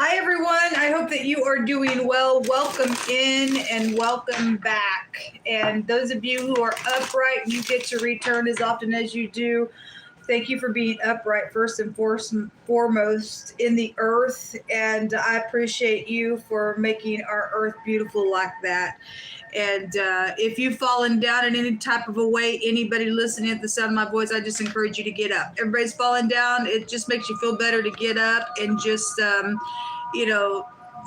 Hi, everyone. I hope that you are doing well. Welcome in and welcome back. And those of you who are upright, you get to return as often as you do. Thank you for being upright first and foremost in the earth. And I appreciate you for making our earth beautiful like that. And if you've fallen down in any type of a way, anybody listening at the sound of my voice, I just encourage you to get up. Everybody's fallen down. It just makes you feel better to get up and just,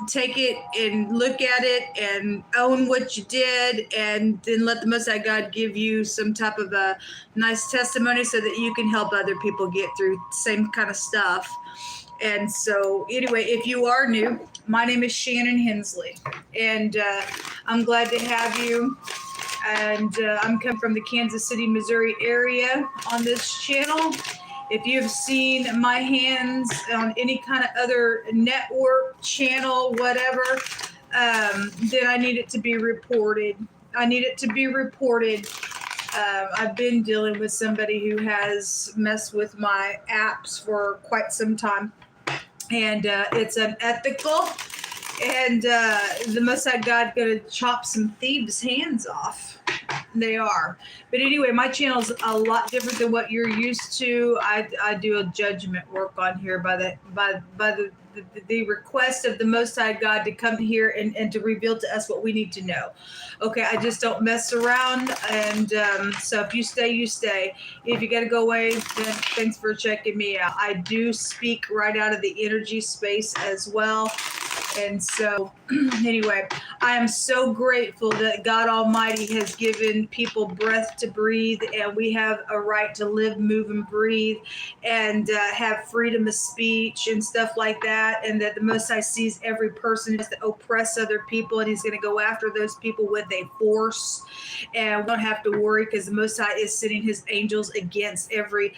take it and look at it and own what you did, and then let the Most High God give you some type of a nice testimony so that you can help other people get through the same kind of stuff. And so, anyway, if you are new, my name is Shannon Hensley, and I'm glad to have you. And I'm coming from the Kansas City, Missouri area on this channel. If you've seen my hands on any kind of other network, channel, whatever, then I need it to be reported. I've been dealing with somebody who has messed with my apps for quite some time. And it's unethical. And the Most High God going to chop some thieves' hands off. They are. But anyway, my channel is a lot different than what you're used to. I do a judgment work on here by the request of the Most High God to come here and to reveal to us what we need to know. Okay, I just don't mess around. And so if you stay, you stay. If you got to go away, then thanks for checking me out. I do speak right out of the energy space as well. And so, anyway, I am so grateful that God Almighty has given people breath to breathe, and we have a right to live, move, and breathe, and have freedom of speech and stuff like that, and that the Most High sees every person as to oppress other people, and He's going to go after those people with a force, and we don't have to worry because the Most High is sending His angels against every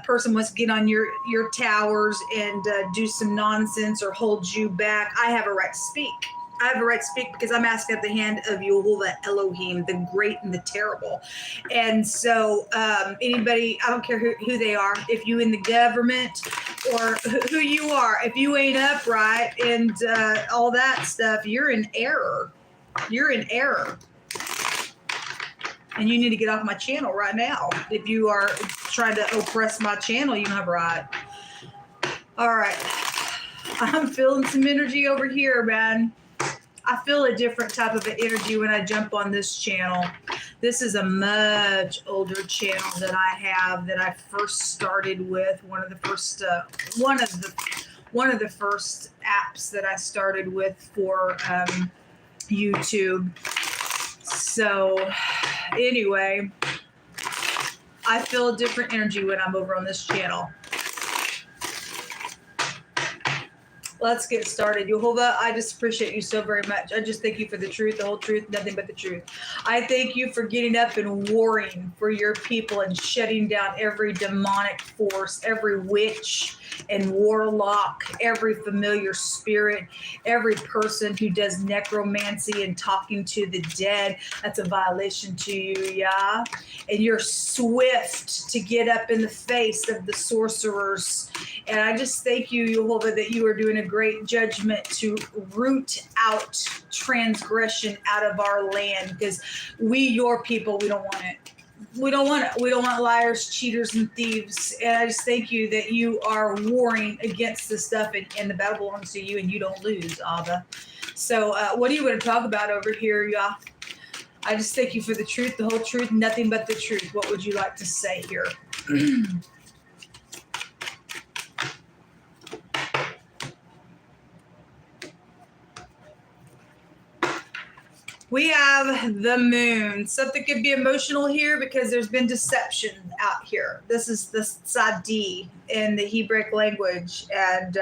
person who wants to get on your towers and do some nonsense or hold you back. I have a right to speak. I have a right to speak because I'm asking at the hand of Yehovah Elohim, the great and the terrible. And so anybody, I don't care who they are, if you in the government or who you are, if you ain't upright and all that stuff, you're in error. You're in error. And you need to get off my channel right now. If you are trying to oppress my channel, you don't have a right. All right. I'm feeling some energy over here, man. I feel a different type of an energy when I jump on this channel. This is a much older channel that I have that I first started with. One of the first apps that I started with for YouTube. So anyway, I feel a different energy when I'm over on this channel. Let's get started. Yehovah, I just appreciate you so very much. I just thank you for the truth, the whole truth, nothing but the truth. I thank you for getting up and warring for your people and shutting down every demonic force, every witch and warlock, every familiar spirit, every person who does necromancy and talking to the dead. That's a violation to you, Yah. And you're swift to get up in the face of the sorcerers. And I just thank you, Yehovah, that you are doing a great judgment to root out transgression out of our land, because we, your people, we don't want it. We don't want it. We don't want liars, cheaters, and thieves. And I just thank you that you are warring against this stuff, and the battle belongs to you, and you don't lose, Abba. So what do you want to talk about over here, Yah? I just thank you for the truth, the whole truth, nothing but the truth. What would you like to say here? We have the moon. Something could be emotional here because there's been deception out here. This is the Tzadi in the Hebrew language, and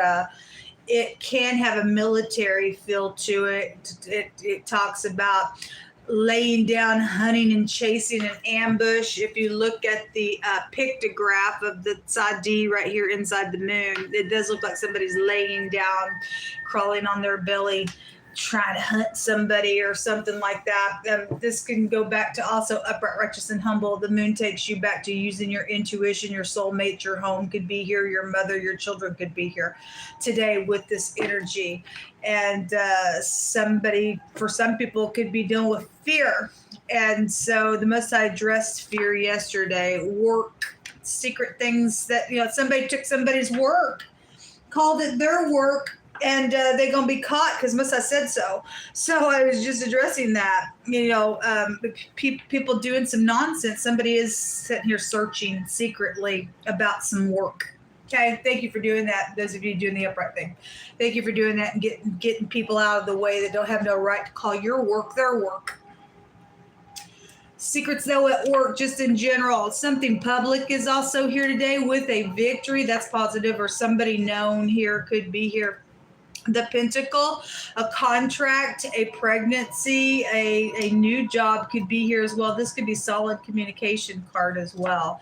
it can have a military feel to it. It talks about laying down, hunting, and chasing an ambush. If you look at the pictograph of the Tzadi right here inside the moon, it does look like somebody's laying down, crawling on their belly, trying to hunt somebody or something like that. This can go back to also upright, righteous, and humble. The moon takes you back to using your intuition, your soulmate, your home could be here, your mother, your children could be here today with this energy. And somebody, for some people, could be dealing with fear. And so the Most High addressed fear yesterday. Work, secret things that, somebody took somebody's work, called it their work, and they're going to be caught because Most High said so. So I was just addressing that. People doing some nonsense. Somebody is sitting here searching secretly about some work. Okay, thank you for doing that. Those of you doing the upright thing, thank you for doing that and getting people out of the way that don't have no right to call your work their work. Secrets, though, at work, just in general. Something public is also here today with a victory. That's positive, or somebody known here could be here. The Pentacle, a contract, a pregnancy, a new job could be here as well. This could be solid communication card as well.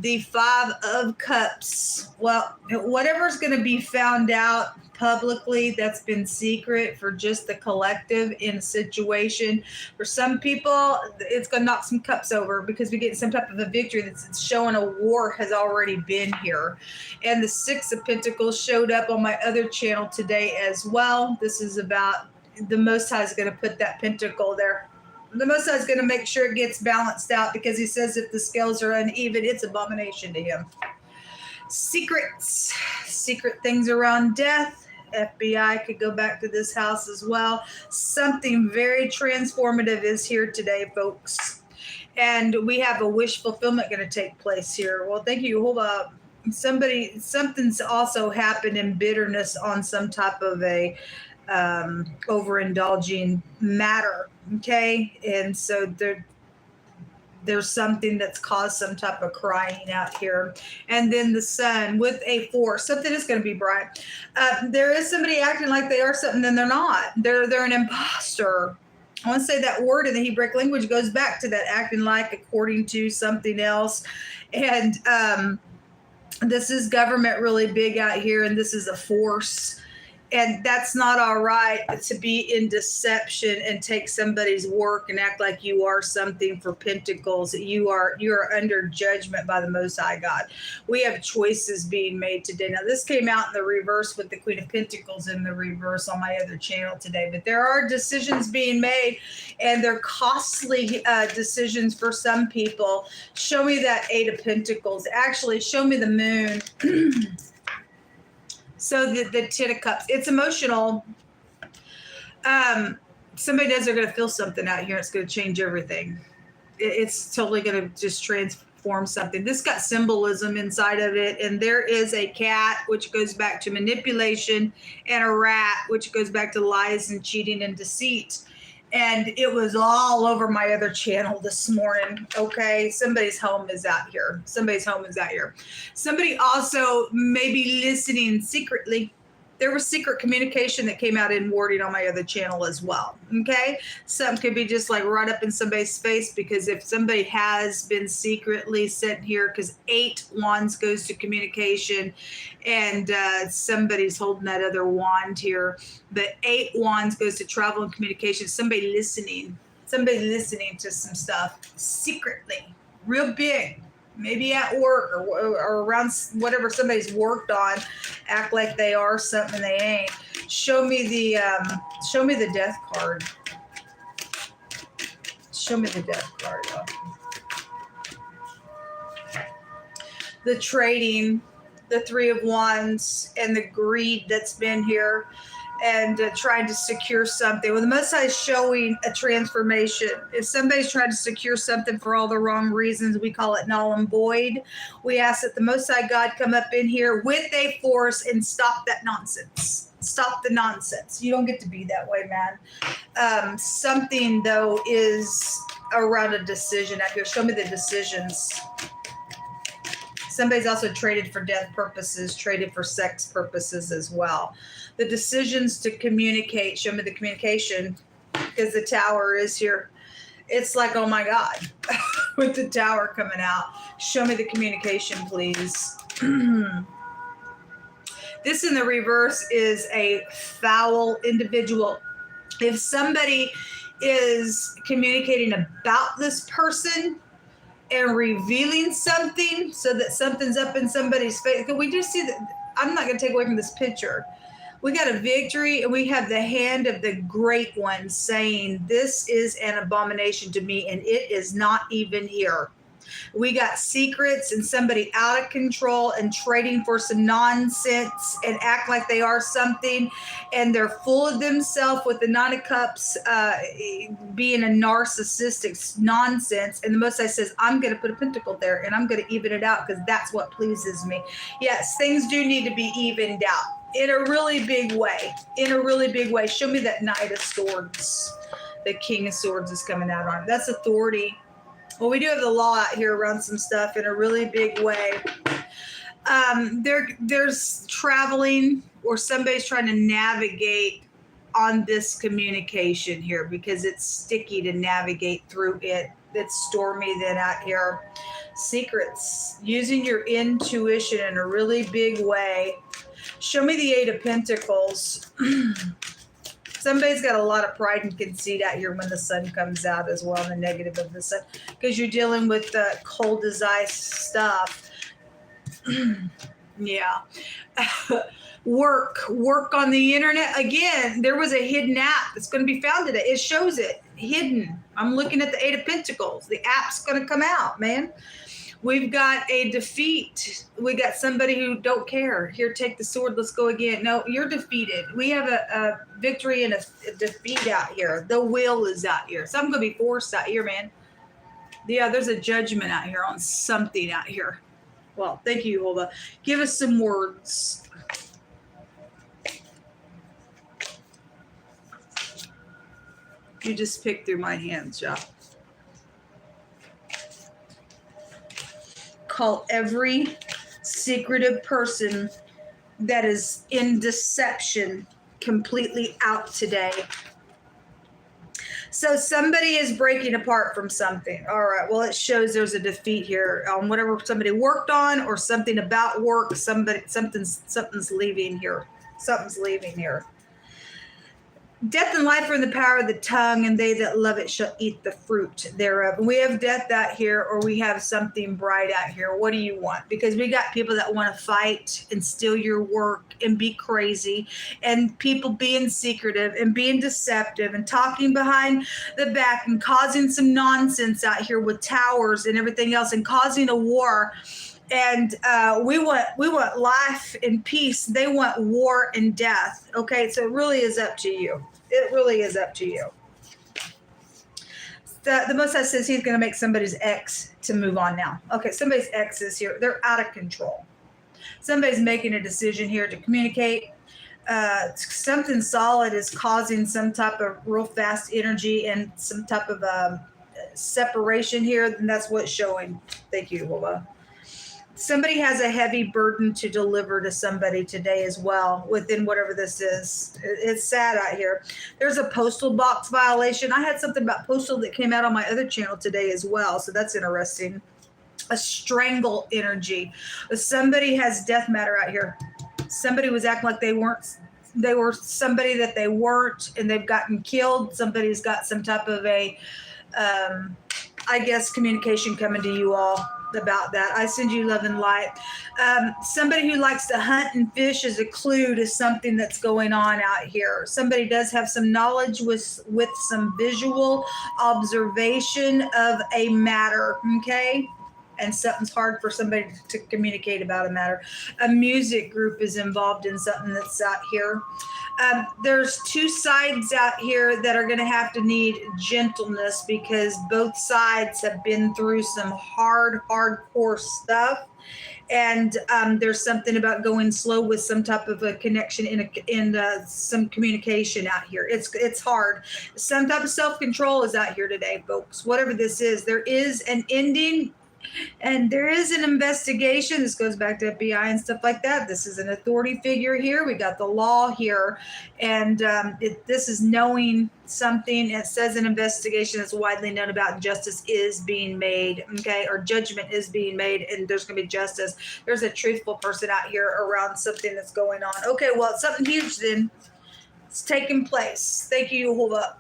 The Five of Cups. Well, whatever's going to be found out publicly that's been secret for just the collective in a situation. For some people, it's going to knock some cups over because we get some type of a victory that's showing a war has already been here. And the Six of Pentacles showed up on my other channel today as well. This is about the Most High is going to put that pentacle there. The Most High is going to make sure it gets balanced out because he says if the scales are uneven, it's abomination to him. Secrets, secret things around death. FBI could go back to this house as well. Something very transformative is here today, folks. And we have a wish fulfillment going to take place here. Well, thank you. Hold up. Something's also happened in bitterness on some type of a overindulging matter. Okay. And so there's something that's caused some type of crying out here. And then the Sun with a Force. Something is going to be bright. There is somebody acting like they are something and they're not. They're an imposter. I want to say that word in the Hebrew language goes back to that acting like according to something else. And this is government really big out here, and this is a force. And that's not all right to be in deception and take somebody's work and act like you are something for Pentacles. You are under judgment by the Most High God. We have choices being made today. Now, this came out in the reverse with the Queen of Pentacles in the reverse on my other channel today. But there are decisions being made, and they're costly decisions for some people. Show me that Eight of Pentacles. Actually, show me the Moon. So the Ten of Cups, it's emotional. Somebody knows they're going to feel something out here. It's going to change everything. It's totally going to just transform something. This got symbolism inside of it. And there is a cat, which goes back to manipulation, and a rat, which goes back to lies and cheating and deceit. And it was all over my other channel this morning. Okay, somebody's home is out here. Somebody's home is out here. Somebody also may be listening secretly. There was secret communication that came out in wording on my other channel as well. Okay, something could be just like right up in somebody's face, because if somebody has been secretly sitting here, because 8 wands goes to communication, and somebody's holding that other wand here. But 8 wands goes to travel and communication. Somebody listening to some stuff secretly, real big. Maybe at work or around whatever somebody's worked on, act like they are something they ain't. Show me the death card. Show me the death card. The trading, the 3 of wands, and the greed that's been here, and trying to secure something. Well, the Most High is showing a transformation. If somebody's trying to secure something for all the wrong reasons, we call it null and void. We ask that the Most High God come up in here with a force and stop that nonsense. Stop the nonsense. You don't get to be that way, man. Something, though, is around a decision out here. Show me the decisions. Somebody's also traded for death purposes, traded for sex purposes as well. The decisions to communicate, show me the communication, because the Tower is here. It's like, oh my God, with the Tower coming out. Show me the communication, please. This in the reverse is a foul individual. If somebody is communicating about this person and revealing something so that something's up in somebody's face, can we just see that? I'm not going to take away from this picture. We got a victory, and we have the hand of the great one saying, this is an abomination to me, and it is not even here. We got secrets and somebody out of control and trading for some nonsense and act like they are something, and they're full of themselves with the Nine of Cups being a narcissistic nonsense. And the Most High says, I'm going to put a pentacle there, and I'm going to even it out because that's what pleases me. Yes, things do need to be evened out in a really big way. In a really big way. Show me that Knight of Swords. The King of Swords is coming out on it. That's authority. Well, we do have the law out here around some stuff in a really big way. There's traveling, or somebody's trying to navigate on this communication here because it's sticky to navigate through it. It's stormy then out here. Secrets, using your intuition in a really big way. Show me the Eight of Pentacles. Somebody's got a lot of pride and conceit out here when the sun comes out as well, the negative of the sun, because you're dealing with the cold as ice stuff. Yeah. Work on the internet. Again, there was a hidden app that's going to be found today. It shows it hidden. I'm looking at the Eight of Pentacles. The app's going to come out, man. We've got a defeat. We got somebody who don't care. Here, take the sword. Let's go again. No, you're defeated. We have a victory and a defeat out here. The will is out here. Something's going to be forced out here, man. Yeah, there's a judgment out here on something out here. Well, thank you, Jehovah. Give us some words. You just picked through my hands, y'all. Call every secretive person that is in deception completely out today. So somebody is breaking apart from something. All right. Well, it shows there's a defeat here on whatever somebody worked on, or something about work. Something's leaving here. Something's leaving here. Death and life are in the power of the tongue, and they that love it shall eat the fruit thereof. And we have death out here, or we have something bright out here. What do you want? Because we got people that want to fight and steal your work and be crazy, and people being secretive and being deceptive and talking behind the back and causing some nonsense out here with towers and everything else and causing a war. And we want life and peace. They want war and death. Okay, so it really is up to you. It really is up to you. The Most High says he's going to make somebody's ex to move on now. Okay, somebody's ex is here. They're out of control. Somebody's making a decision here to communicate. Something solid is causing some type of real fast energy and some type of separation here. And that's what's showing. Thank you, Lola. Somebody has a heavy burden to deliver to somebody today as well, within whatever this is. It's sad out here. There's a postal box violation. I had something about postal that came out on my other channel today as well, so that's interesting. A strangle energy. Somebody has death matter out here. Somebody was acting like they were somebody that they weren't, and they've gotten killed. Somebody's got some type of a, I guess, communication coming to you all about that. I send you love and light. Somebody who likes to hunt and fish is a clue to something that's going on out here. Somebody does have some knowledge with some visual observation of a matter, okay? And something's hard for somebody to communicate about a matter. A music group is involved in something that's out here. There's two sides out here that are going to have to need gentleness, because both sides have been through some hardcore stuff. And there's something about going slow with some type of a connection in some communication out here. It's hard. Some type of self-control is out here today, folks. Whatever this is, there is an ending. And there is an investigation. This goes back to FBI and stuff like that. This is an authority figure here. We got the law here. And this is knowing something. It says an investigation that's widely known about, and justice is being made, okay? Or judgment is being made, and there's going to be justice. There's a truthful person out here around something that's going on. Okay, well, it's something huge then. It's taking place. Thank you, Jehovah.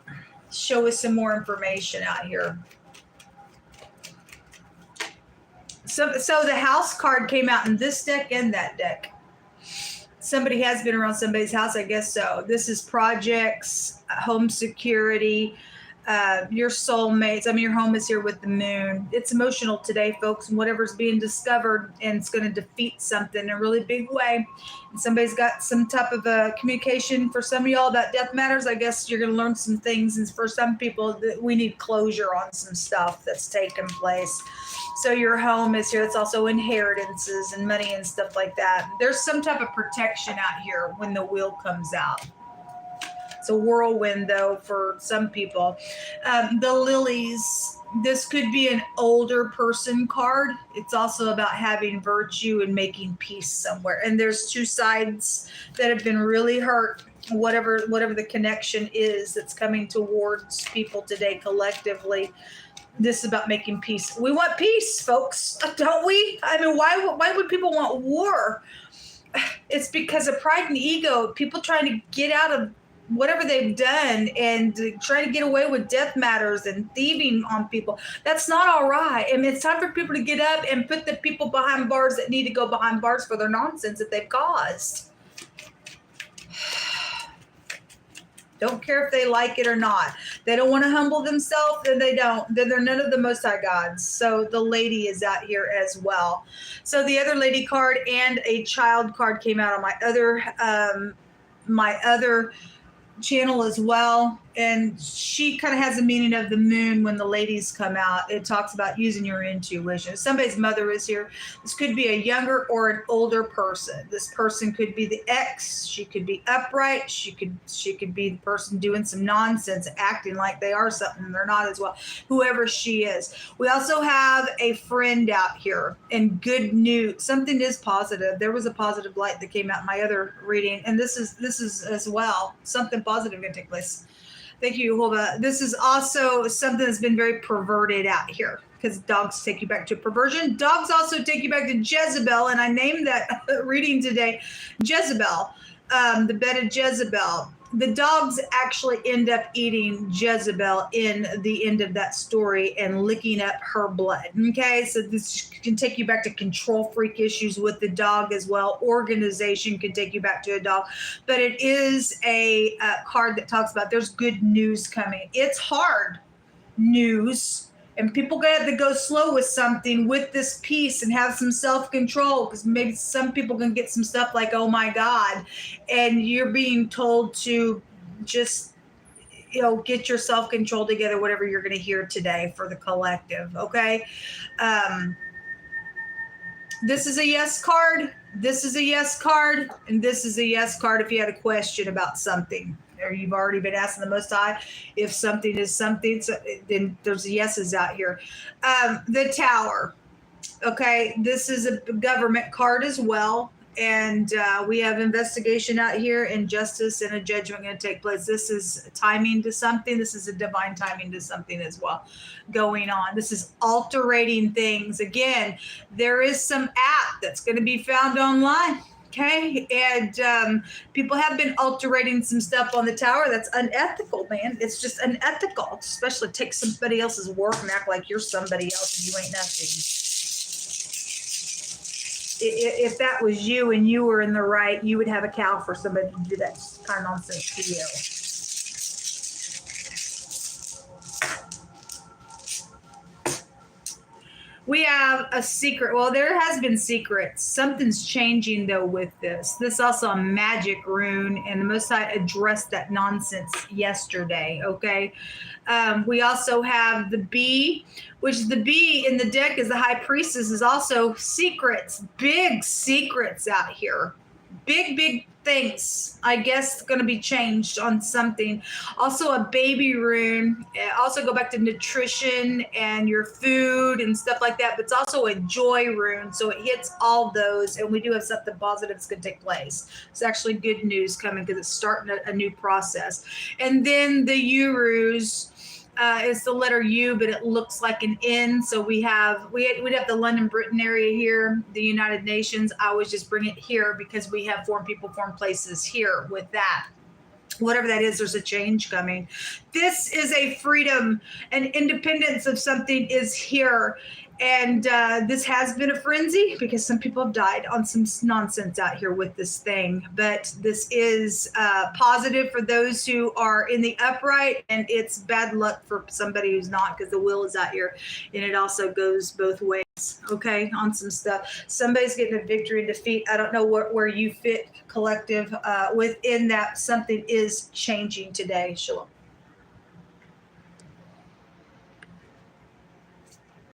Show us some more information out here. So the house card came out in this deck and that deck. Somebody has been around somebody's house, I guess so. This is projects, home security, your soulmates. I mean, your home is here with the moon. It's emotional today, folks, and whatever's being discovered, and it's going to defeat something in a really big way. And somebody's got some type of a communication for some of y'all about death matters. I guess you're going to learn some things. And for some people, we need closure on some stuff that's taken place. So your home is here. It's also inheritances and money and stuff like that. There's some type of protection out here when the wheel comes out. It's a whirlwind, though, for some people. The lilies, this could be an older person card. It's also about having virtue and making peace somewhere. And there's two sides that have been really hurt. Whatever the connection is that's coming towards people today collectively. This is about making peace. We want peace, folks, don't we? I mean, why would people want war? It's because of pride and ego. People trying to get out of whatever they've done and trying to get away with death matters and thieving on people. That's not all right. I mean, it's time for people to get up and put the people behind bars that need to go behind bars for their nonsense that they've caused. Don't care if they like it or not. They don't want to humble themselves, then they don't. Then they're none of the Most High gods. So the lady is out here as well. So the other lady card and a child card came out on my other channel as well, and she kind of has the meaning of the moon when the ladies come out. It talks about using your intuition. Somebody's mother is here. This could be a younger or an older person. This person could be the ex. She could be upright. She could be the person doing some nonsense, acting like they are something they're not as well. Whoever she is. We also have a friend out here, and good news. Something is positive. There was a positive light that came out in my other reading, and this is as well. Something positive going to take place. Thank you, Jehovah. This is also something that's been very perverted out here, because dogs take you back to perversion. Dogs also take you back to Jezebel, and I named that reading today Jezebel, the bed of Jezebel. The dogs actually end up eating Jezebel in the end of that story and licking up her blood. Okay, so this can take you back to control freak issues with the dog as well. Organization can take you back to a dog. But it is a card that talks about there's good news coming. It's hard news. And people have to go slow with something with this piece and have some self-control, because maybe some people can get some stuff like, oh my God, and you're being told to just, get your self-control together, whatever you're going to hear today for the collective. Okay. This is a yes card. This is a yes card. And this is a yes card if you had a question about something. Or you've already been asking the Most High if something is something, so then there's yeses out here. The Tower. Okay, this is a government card as well. And we have investigation out here and justice and a judgment going to take place. This is timing to something. This is a divine timing to something as well going on. This is altering things. Again, there is some app that's going to be found online. Okay, and people have been altering some stuff on the Tower that's unethical, man. It's just unethical, especially take somebody else's work and act like you're somebody else and you ain't nothing. If that was you and you were in the right, you would have a cow for somebody to do that kind of nonsense to you. We have a secret. Well, there has been secrets. Something's changing, though, with this. This is also a magic rune, and the Most High addressed that nonsense yesterday, okay? We also have the bee, which the bee in the deck is the high priestess, is also secrets, big secrets out here. Big things, I guess, going to be changed on something. Also a baby rune. Also go back to nutrition and your food and stuff like that. But it's also a joy rune. So it hits all those. And we do have something positive that's going to take place. It's actually good news coming because it's starting a new process. And then the Urus. It's the letter U, but it looks like an N. So we'd have the London, Britain area here, the United Nations. I always just bring it here because we have foreign people, foreign places here with that. whatever that is, there's a change coming. This is a freedom and independence of something is here. And this has been a frenzy because some people have died on some nonsense out here with this thing. But this is positive for those who are in the upright, and it's bad luck for somebody who's not, because the will is out here. And it also goes both ways, okay, on some stuff. Somebody's getting a victory and defeat. I don't know where you fit, collective, within that. Something is changing today. Shalom.